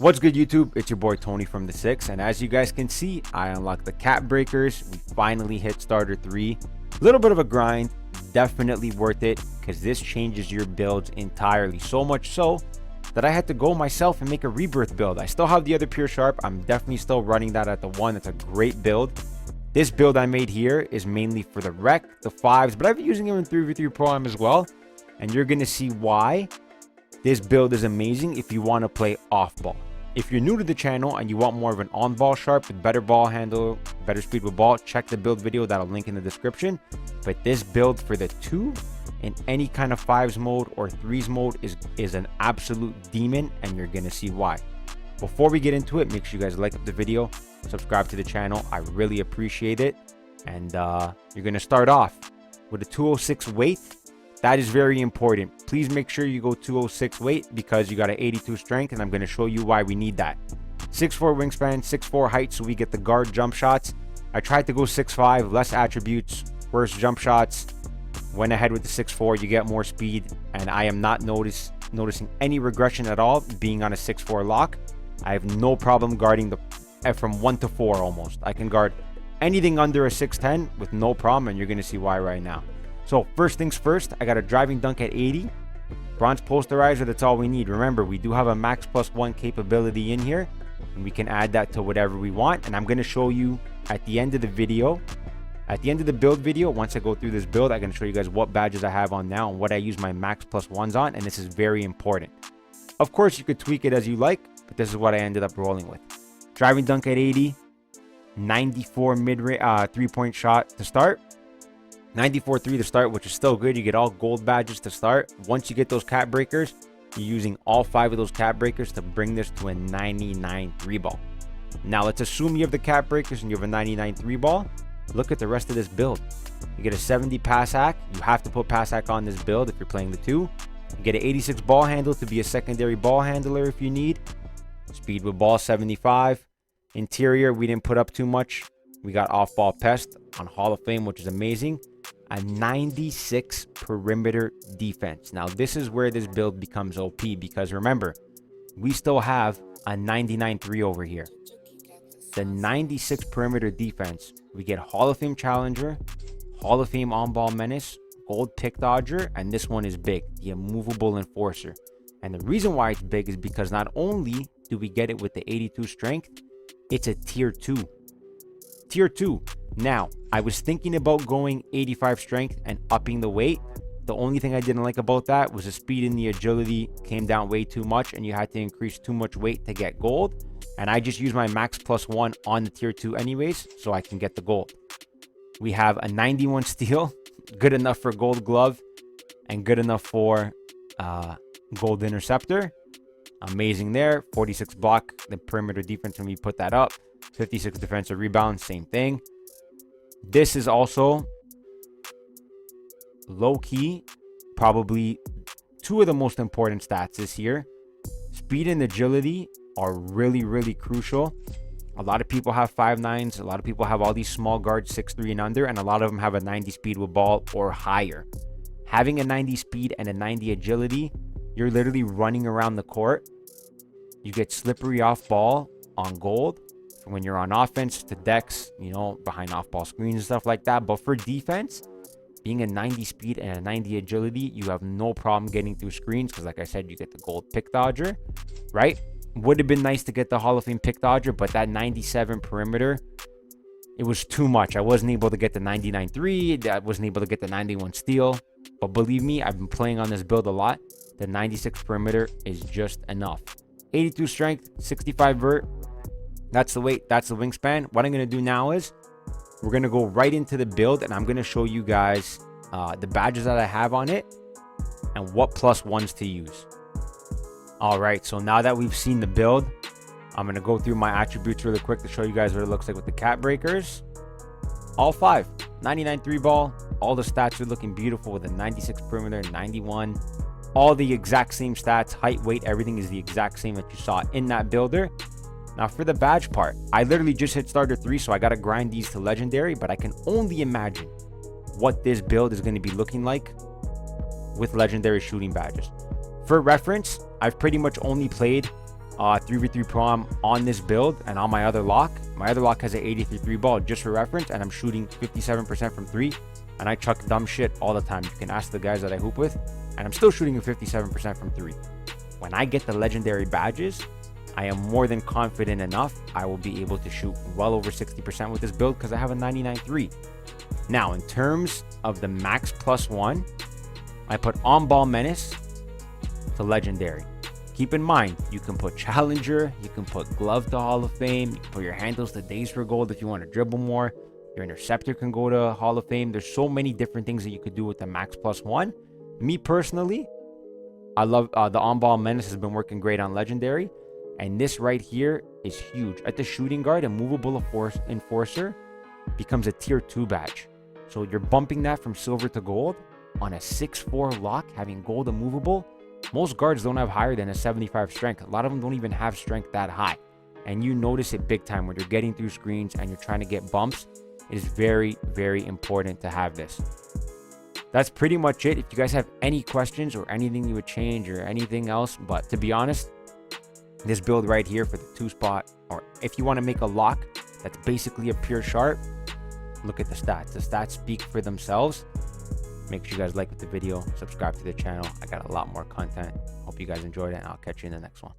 What's good, YouTube? It's your boy Tony from the 6, and as you guys can see, I unlocked the cap breakers. We finally hit starter 3. A little bit of a grind, definitely worth it, because this changes your builds entirely. So much so that I had to go myself and make a rebirth build. I still have the other pure sharp. I'm definitely still running that at the 1. It's a great build. This build I made here is mainly for the rec, the 5s, but I've been using them in 3v3 Pro-Am as well, and you're going to see why this build is amazing if you want to play off ball. If you're new to the channel and you want more of an on-ball sharp with better ball handle, better speed with ball, check the build video that'll link in the description. But this build for the 2 in any kind of 5s mode or 3s mode is an absolute demon, and you're gonna see why. Before we get into it, make sure you guys like up the video, subscribe to the channel. I really appreciate it. And you're gonna start off with a 206 weight. That is very important. Please make sure you go 206 weight because you got an 82 strength, and I'm going to show you why we need that. 6'4 wingspan, 6'4 height, so we get the guard jump shots. I tried to go 6'5, less attributes, worse jump shots. Went ahead with the 6'4, you get more speed, and I am not noticing any regression at all being on a 6'4 lock. I have no problem guarding the from 1 to 4 almost. I can guard anything under a 6'10 with no problem, and you're going to see why right now. So first things first, I got a driving dunk at 80. Bronze posterizer, that's all we need. Remember, we do have a max +1 capability in here, and we can add that to whatever we want. And I'm going to show you at the end of the video, at the end of the build video, once I go through this build, I'm going to show you guys what badges I have on now and what I use my max +1s on, and this is very important. Of course, you could tweak it as you like, but this is what I ended up rolling with. Driving dunk at 80, 94 mid-range 3-point shot to start. 94.3 to start, which is still good. You get all gold badges to start. Once you get those cap breakers, you're using all 5 of those cap breakers to bring this to a 99 3-ball. Now, let's assume you have the cap breakers and you have a 99 3-ball. Look at the rest of this build. You get a 70 pass hack. You have to put pass hack on this build if you're playing the 2. You get an 86 ball handle to be a secondary ball handler if you need. Speed with ball 75. Interior, we didn't put up too much. We got off-ball pest on Hall of Fame, which is amazing. A 96 perimeter defense. Now, this is where this build becomes OP because remember, we still have a 99 3 over here. The 96 perimeter defense, we get Hall of Fame Challenger, Hall of Fame on-ball menace, gold pick dodger, and this one is big, the immovable enforcer. And the reason why it's big is because not only do we get it with the 82 strength, it's a tier 2. Tier 2. Now, I was thinking about going 85 strength and upping the weight. The only thing I didn't like about that was the speed and the agility came down way too much, and you had to increase too much weight to get gold. And I just use my max +1 on the tier 2 anyways, so I can get the gold. We have a 91 steel, good enough for gold glove, and good enough for gold interceptor. Amazing there. 46 block, the perimeter defense when we put that up. 56 defensive rebound, same thing. This is also low-key, probably 2 of the most important stats this year. Speed and agility are really, really crucial. A lot of people have 5'9s. A lot of people have all these small guards, 6'3 and under, and a lot of them have a 90 speed with ball or higher. Having a 90 speed and a 90 agility, you're literally running around the court. You get slippery off ball on gold. When you're on offense to decks, you know, behind off-ball screens and stuff like that. But for defense, being a 90 speed and a 90 agility, you have no problem getting through screens because, like I said, you get the gold pick dodger, right? Would have been nice to get the Hall of Fame pick dodger, but that 97 perimeter, it was too much. I wasn't able to get the 99 3. I wasn't able to get the 91 steal. But believe me, I've been playing on this build a lot. The 96 perimeter is just enough. 82 strength, 65 vert. That's the weight, that's the wingspan. What I'm going to do now is we're going to go right into the build, and I'm going to show you guys the badges that I have on it and what +1s to use. All right, so now that we've seen the build, I'm going to go through my attributes really quick to show you guys what it looks like with the cap breakers. All 5, 99 3-ball. All the stats are looking beautiful with a 96 perimeter, 91. All the exact same stats, height, weight, everything is the exact same that you saw in that builder. Now for the badge part, I literally just hit starter 3, so I got to grind these to legendary, but I can only imagine what this build is going to be looking like with legendary shooting badges. For reference, I've pretty much only played 3v3 Pro on this build, and on my other lock has an 83 ball, just for reference, and I'm shooting 57% from 3, and I chuck dumb shit all the time. You can ask the guys that I hoop with, and I'm still shooting a 57% from 3. When I get the legendary badges, I am more than confident enough I will be able to shoot well over 60% with this build because I have a 99.3. Now, in terms of the max +1, I put on ball menace to legendary. Keep in mind, you can put challenger, you can put glove to Hall of Fame, you can put your handles to days for gold if you want to dribble more. Your interceptor can go to Hall of Fame. There's so many different things that you could do with the max +1. Me personally, I love the on ball menace has been working great on legendary. And this right here is huge. At the shooting guard, a movable enforcer becomes a tier 2 badge. So you're bumping that from silver to gold on a 6'4 lock, having gold and movable. Most guards don't have higher than a 75 strength. A lot of them don't even have strength that high. And you notice it big time when you're getting through screens and you're trying to get bumps. It is very, very important to have this. That's pretty much it. If you guys have any questions or anything you would change or anything else, but to be honest, this build right here for the 2-spot, or if you want to make a lock that's basically a pure sharp, look at the stats. The stats speak for themselves. Make sure you guys like the video, subscribe to the channel. I got a lot more content. Hope you guys enjoyed it, and I'll catch you in the next one.